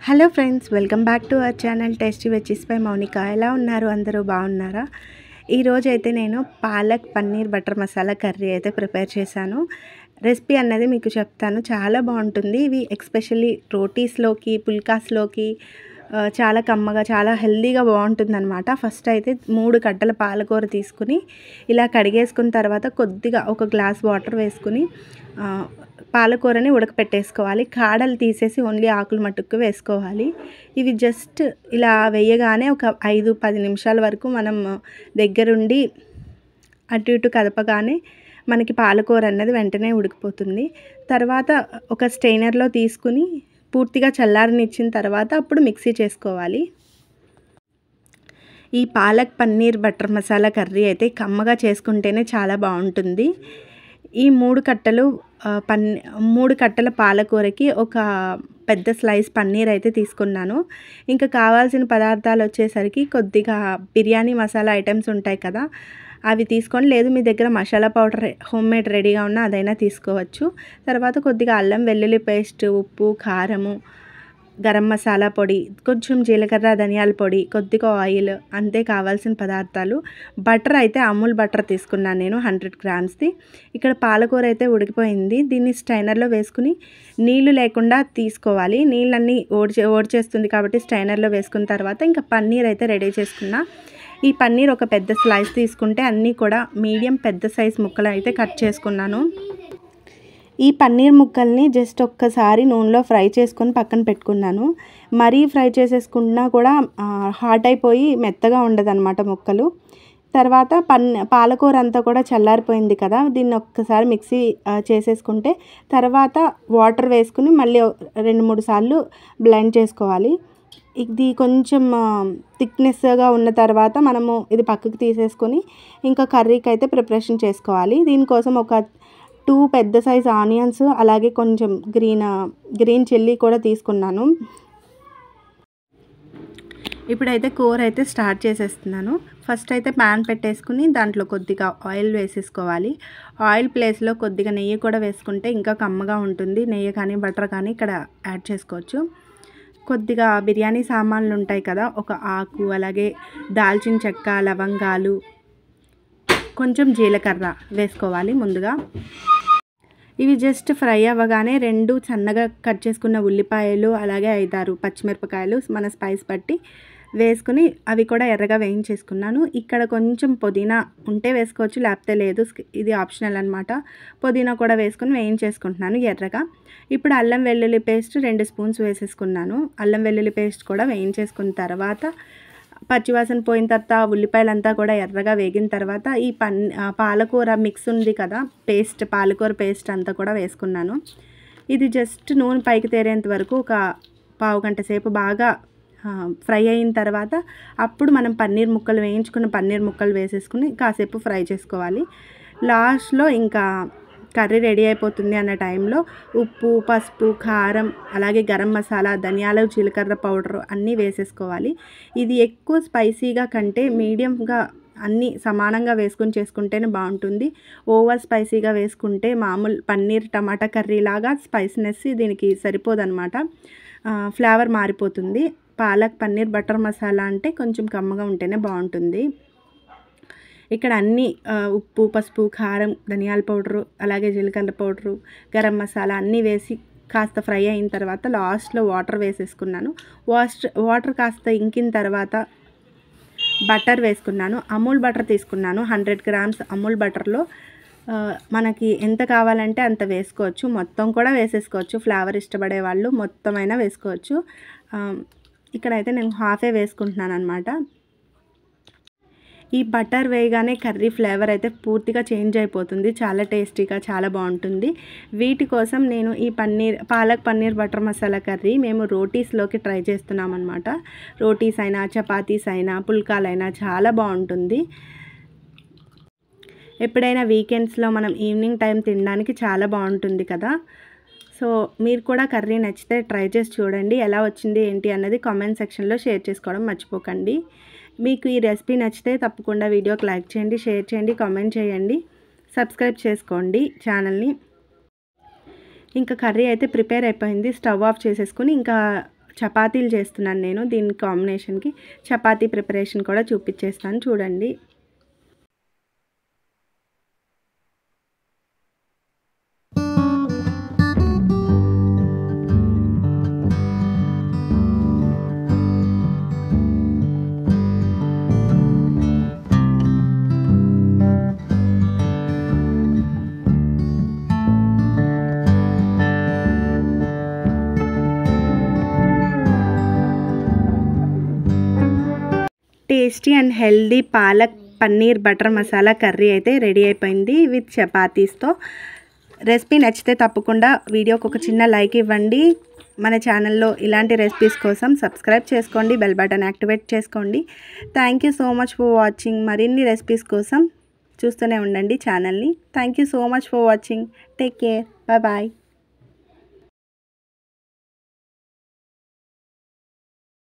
Hello friends, welcome back to our channel tasty veggies by Mounika. ఎలా ఉన్నారు? అందరూ బాగున్నారా? ఈరోజు అయితే నేను పాలక్ పన్నీర్ బటర్ మసాలా కర్రీ అయితే ప్రిపేర్ చేశాను. రెసిపీ అన్నది మీకు చెప్తాను. చాలా బాగుంటుంది. ఇవి ఎక్స్పెషల్లీ రోటీస్లోకి, పుల్కాస్లోకి చాలా కమ్మగా, చాలా హెల్దీగా బాగుంటుందన్నమాట. ఫస్ట్ అయితే 3 కట్టల పాలకూర తీసుకుని ఇలా కడిగేసుకున్న తర్వాత కొద్దిగా ఒక గ్లాస్ వాటర్ వేసుకుని పాలకూరని ఉడకపెట్టేసుకోవాలి. కాడలు తీసేసి ఓన్లీ ఆకులు మట్టుకు వేసుకోవాలి. ఇవి జస్ట్ ఇలా వేయగానే ఒక 5-10 నిమిషాల వరకు మనం దగ్గరుండి అటు ఇటు కదపగానే మనకి పాలకూర అన్నది వెంటనే ఉడికిపోతుంది. తర్వాత ఒక స్ట్రైనర్లో తీసుకుని పూర్తిగా చల్లారనిచ్చిన తర్వాత అప్పుడు మిక్సీ చేసుకోవాలి. ఈ పాలక్ పన్నీర్ బటర్ మసాలా కర్రీ అయితే కమ్మగా చేసుకుంటేనే చాలా బాగుంటుంది. ఈ 3 కట్టల పాలకూరకి ఒక పెద్ద స్లైస్ పన్నీర్ అయితే తీసుకున్నాను. ఇంకా కావాల్సిన పదార్థాలు వచ్చేసరికి కొద్దిగా బిర్యానీ మసాలా ఐటమ్స్ ఉంటాయి కదా, అవి తీసుకొని, లేదు మీ దగ్గర మసాలా పౌడర్ హోమ్మేడ్ రెడీగా ఉన్న అదైనా తీసుకోవచ్చు. తర్వాత కొద్దిగా అల్లం వెల్లుల్లి పేస్ట్, ఉప్పు, కారము, గరం మసాలా పొడి, కొంచెం జీలకర్ర ధనియాల పొడి, కొద్దిగా ఆయిల్, అంతే కావాల్సిన పదార్థాలు. బటర్ అయితే అమూల్ బటర్ తీసుకున్నాను నేను 100 గ్రామ్స్ది. ఇక్కడ పాలకూర అయితే ఉడికిపోయింది. దీన్ని స్ట్రైనర్లో వేసుకుని నీళ్లు లేకుండా తీసుకోవాలి. నీళ్ళన్నీ ఓడ్చేస్తుంది కాబట్టి స్ట్రైనర్లో వేసుకున్న తర్వాత ఇంకా పన్నీర్ అయితే రెడీ చేసుకున్నా. ఈ పన్నీర్ ఒక పెద్ద స్లైస్ తీసుకుంటే అన్నీ కూడా మీడియం పెద్ద సైజ్ ముక్కలు అయితే కట్ చేసుకున్నాను. ఈ పన్నీర్ ముక్కల్ని జస్ట్ ఒక్కసారి నూనెలో ఫ్రై చేసుకొని పక్కన పెట్టుకున్నాను. మరీ ఫ్రై చేసేసుకున్నా కూడా హాట్ అయిపోయి మెత్తగా ఉండదన్నమాట ముక్కలు. తర్వాత పాలకూర అంతా కూడా చల్లారిపోయింది కదా, దీన్ని ఒక్కసారి మిక్సీ చేసేసుకుంటే తర్వాత వాటర్ వేసుకుని మళ్ళీ 2-3 సార్లు బ్లెండ్ చేసుకోవాలి. ఇది కొంచెం థిక్నెస్గా ఉన్న తర్వాత మనము ఇది పక్కకు తీసేసుకొని ఇంకా కర్రీకి అయితే ప్రిపరేషన్ చేసుకోవాలి. దీనికోసం ఒక 2 పెద్ద సైజ్ ఆనియన్స్, అలాగే కొంచెం గ్రీన్ చిల్లీ కూడా తీసుకున్నాను. ఇప్పుడైతే కూర అయితే స్టార్ట్ చేసేస్తున్నాను. ఫస్ట్ అయితే ప్యాన్ పెట్టేసుకుని దాంట్లో కొద్దిగా ఆయిల్ వేసేసుకోవాలి. ఆయిల్ ప్లేస్లో కొద్దిగా నెయ్యి కూడా వేసుకుంటే ఇంకా కమ్మగా ఉంటుంది. నెయ్యి కానీ బటర్ కానీ ఇక్కడ యాడ్ చేసుకోవచ్చు. కొద్దిగా బిర్యానీ సామాన్లు ఉంటాయి కదా, ఒక ఆకు, అలాగే దాల్చిన చెక్క, లవంగాలు, కొంచెం జీలకర్ర వేసుకోవాలి ముందుగా. ఇవి జస్ట్ ఫ్రై అవ్వగానే 2 సన్నగా కట్ చేసుకున్న ఉల్లిపాయలు, అలాగే 5-6 పచ్చిమిరపకాయలు మన స్పైస్ బట్టి వేసుకుని అవి కూడా ఎర్రగా వేయించేసుకున్నాను. ఇక్కడ కొంచెం పుదీనా ఉంటే వేసుకోవచ్చు, లేకపోతే లేదు, ఇది ఆప్షనల్ అనమాట. పుదీనా కూడా వేసుకొని వేయించేసుకుంటున్నాను ఎర్రగా. ఇప్పుడు అల్లం వెల్లుల్లి పేస్ట్ 2 స్పూన్స్ వేసేసుకున్నాను. అల్లం వెల్లుల్లి పేస్ట్ కూడా వేయించేసుకున్న తర్వాత పచ్చివాసన పోయిన తర్వాత ఉల్లిపాయలంతా కూడా ఎర్రగా వేగిన తర్వాత ఈ పాలకూర మిక్స్ ఉంది కదా, పాలకూర పేస్ట్ అంతా కూడా వేసుకున్నాను. ఇది జస్ట్ నూనె పైకి తేరేంత వరకు ఒక పావు గంట సేపు బాగా ఫ్రై అయిన తర్వాత అప్పుడు మనం వేయించుకున్న పన్నీర్ ముక్కలు వేసేసుకుని కాసేపు ఫ్రై చేసుకోవాలి. లాస్ట్లో ఇంకా కర్రీ రెడీ అయిపోతుంది అన్న టైంలో ఉప్పు, పసుపు, కారం, అలాగే గరం మసాలా, ధనియాలు, జీలకర్ర పౌడర్ అన్నీ వేసేసుకోవాలి. ఇది ఎక్కువ స్పైసీగా కంటే మీడియంగా అన్నీ సమానంగా వేసుకొని చేసుకుంటేనే బాగుంటుంది. ఓవర్ స్పైసీగా వేసుకుంటే మామూలు పన్నీర్ టమాటా కర్రీ లాగా స్పైసీనెస్ దీనికి సరిపోదన్నమాట, ఫ్లేవర్ మారిపోతుంది. పాలక్ పన్నీర్ బటర్ మసాలా అంటే కొంచెం కమ్మగా ఉంటేనే బాగుంటుంది. ఇక్కడ అన్నీ ఉప్పు, పసుపు, కారం, ధనియాల పౌడరు, అలాగే జీలకర్ర పౌడరు, గరం మసాలా అన్నీ వేసి కాస్త ఫ్రై అయిన తర్వాత లాస్ట్లో వాటర్ వేసేసుకున్నాను. వాటర్ కాస్త ఇంకిన తర్వాత బటర్ వేసుకున్నాను. అమూల్ బటర్ తీసుకున్నాను. 100 గ్రామ్స్ అమూల్ బటర్లో మనకి ఎంత కావాలంటే అంత వేసుకోవచ్చు. మొత్తం కూడా వేసేసుకోవచ్చు, ఫ్లేవర్ ఇష్టపడే వాళ్ళు మొత్తం అయినా వేసుకోవచ్చు. ఇక్కడైతే నేను హాఫే వేసుకుంటున్నాను అనమాట. ఈ బటర్ వేయగానే కర్రీ ఫ్లేవర్ అయితే పూర్తిగా చేంజ్ అయిపోతుంది. చాలా టేస్టీగా, చాలా బాగుంటుంది. వీటి కోసం నేను ఈ పాలక్ పన్నీర్ బటర్ మసాలా కర్రీ మేము రోటీస్లోకి ట్రై చేస్తున్నాం అనమాట. రోటీస్ అయినా, చపాతీస్ అయినా, పుల్కాలైనా చాలా బాగుంటుంది. ఎప్పుడైనా వీకెండ్స్లో మనం ఈవినింగ్ టైం తినడానికి చాలా బాగుంటుంది కదా. సో మీరు కూడా కర్రీ నచ్చితే ట్రై చేసి చూడండి. ఎలా వచ్చింది ఏంటి అన్నది కామెంట్ సెక్షన్లో షేర్ చేసుకోవడం మర్చిపోకండి. మీకు ఈ రెసిపీ నచ్చితే తప్పకుండా వీడియోకి లైక్ చేయండి, షేర్ చేయండి, కామెంట్ చేయండి, సబ్స్క్రైబ్ చేసుకోండి ఛానల్ని. ఇంకా కర్రీ అయితే ప్రిపేర్ అయిపోయింది. స్టవ్ ఆఫ్ చేసేసుకుని ఇంకా చపాతీలు చేస్తున్నాను నేను. దీని కాంబినేషన్కి చపాతీ ప్రిపరేషన్ కూడా చూపించేస్తాను చూడండి. Tasty and healthy palak paneer butter masala curry అయితే రెడీ అయిపోయింది విత్ చపాతీస్తో. రెసిపీ నచ్చితే తప్పకుండా వీడియోకి ఒక చిన్న లైక్ ఇవ్వండి. మన ఛానల్లో ఇలాంటి రెసిపీస్ కోసం సబ్స్క్రైబ్ చేసుకోండి, బెల్ బటన్ యాక్టివేట్ చేసుకోండి. Thank you so much for watching. మరిన్ని రెసిపీస్ కోసం చూస్తూనే ఉండండి ఛానల్ని. Thank you so much for watching. Take care. Bye bye.